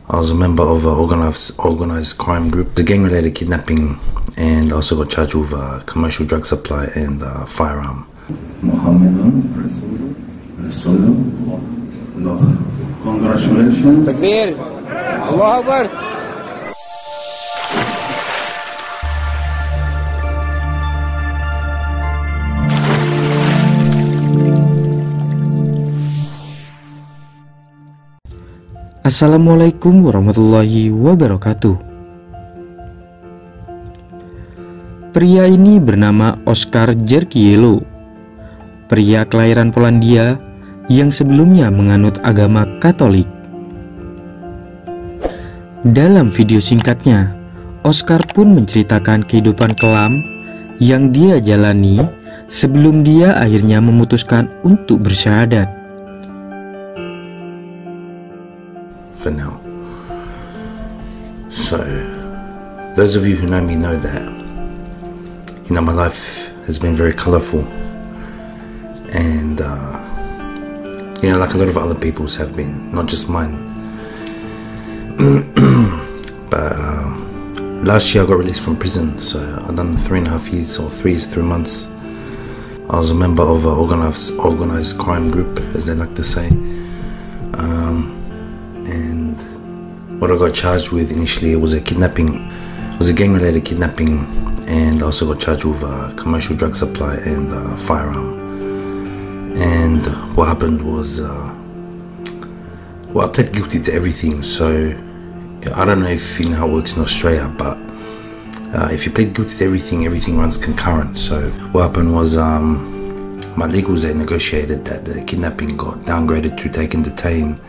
I was a member of an organized crime group, the gang-related kidnapping, and I also got charged with commercial drug supply and firearm. Congratulations. Takbir. Allahu Akbar. Assalamualaikum warahmatullahi wabarakatuh. Pria ini bernama Oskar Jerkielo, pria kelahiran Polandia yang sebelumnya menganut agama Katolik. Dalam video singkatnya, Oskar pun menceritakan kehidupan kelam yang dia jalani sebelum dia akhirnya memutuskan untuk bersyahadat. For now. So, those of you who know me know that, my life has been very colourful, and like a lot of other people's have been, not just mine. But last year I got released from prison, so I've done 3.5 years, or 3 years 3 months. I was a member of an organised crime group, as they like to say. And what I got charged with initially was a kidnapping. It was a gang-related kidnapping, and I also got charged with commercial drug supply and firearm. And what happened was, I pled guilty to everything. So I don't know if you know how it works in Australia, but if you plead guilty to everything runs concurrent. So what happened was, my legals, they negotiated that the kidnapping got downgraded to take and detain.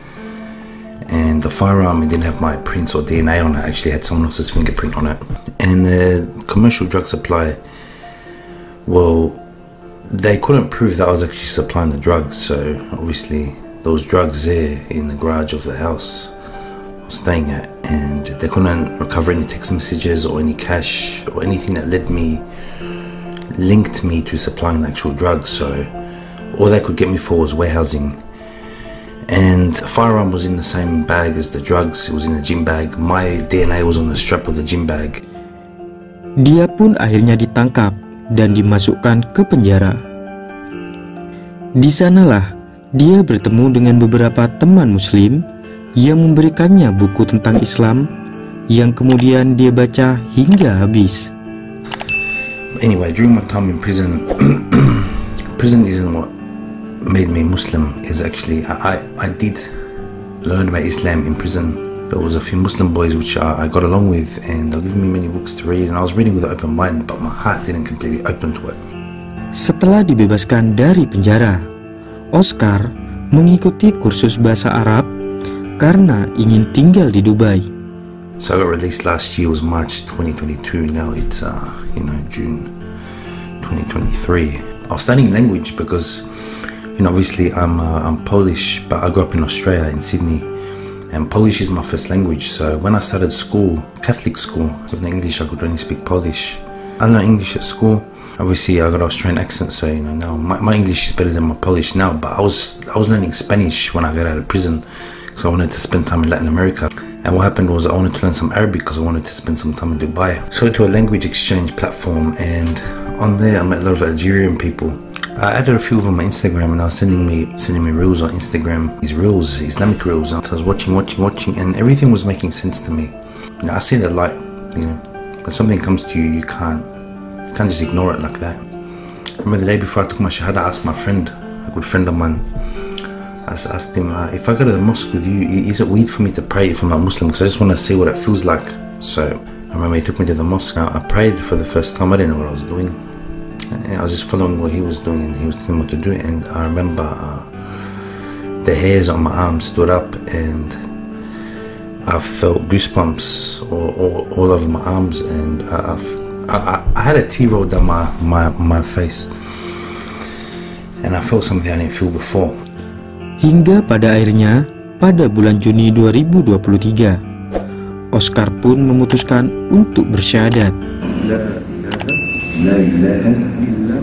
And the firearm, it didn't have my prints or DNA on it, it actually had someone else's fingerprint on it. And the commercial drug supply, well, they couldn't prove that I was actually supplying the drugs, so obviously those drugs there in the garage of the house I was staying at, and they couldn't recover any text messages or any cash or anything that linked me to supplying the actual drugs. So all they could get me for was warehousing. And the firearm was in the same bag as the drugs, it was in a gym bag. My DNA was on the strap of the gym bag. Dia pun akhirnya ditangkap dan dimasukkan ke penjara. Di sanalah dia bertemu dengan beberapa teman muslim yang memberikannya buku tentang Islam yang kemudian dia baca hingga habis. Anyway, during my time in prison, prison isn't what made me Muslim. Is actually I did learn about Islam in prison. There was a few Muslim boys which I got along with, and they'll give me many books to read, and I was reading with an open mind, but my heart didn't completely open to it. Setelah dibebaskan dari penjara, Oskar mengikuti kursus bahasa Arab karena ingin tinggal di Dubai. So I got released last year, was March 2022. Now it's June 2023. I was studying language because obviously I'm Polish, but I grew up in Australia, in Sydney, and Polish is my first language. So when I started school, Catholic school, with English I could only speak Polish. I learned English at school. Obviously I got an Australian accent, so now my English is better than my Polish now. But I was learning Spanish when I got out of prison, because I wanted to spend time in Latin America. And what happened was I wanted to learn some Arabic because I wanted to spend some time in Dubai. So I went to a language exchange platform, and on there I met a lot of Algerian people. I added a few of them on my Instagram, and I was sending me reels on Instagram, these reels, Islamic reels. So I was watching, and everything was making sense to me. I see the light. When something comes to you, you can't just ignore it like that. I remember the day before I took my shahada, I asked my friend, a good friend of mine, I asked him, if I go to the mosque with you, is it weird for me to pray if I'm not Muslim? Because I just want to see what it feels like. So I remember he took me to the mosque. Now I prayed for the first time. I didn't know what I was doing. I was just following what he was doing, and he was telling me what to do. And I remember the hairs on my arms stood up, and I felt goosebumps all over my arms, and I had a tear roll down my face, and I felt something I didn't feel before. Hingga pada akhirnya, pada bulan Juni 2023, Oskar pun memutuskan untuk bersyahadat. La ilaha illa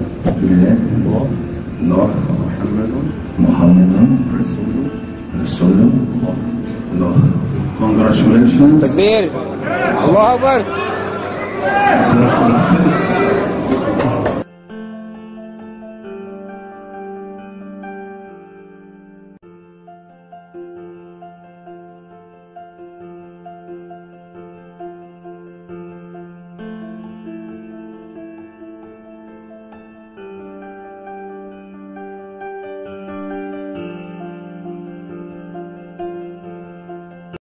Allah Muhammadun Rasulullah. Congratulations. Takbir. Allah Akbar. Congratulations.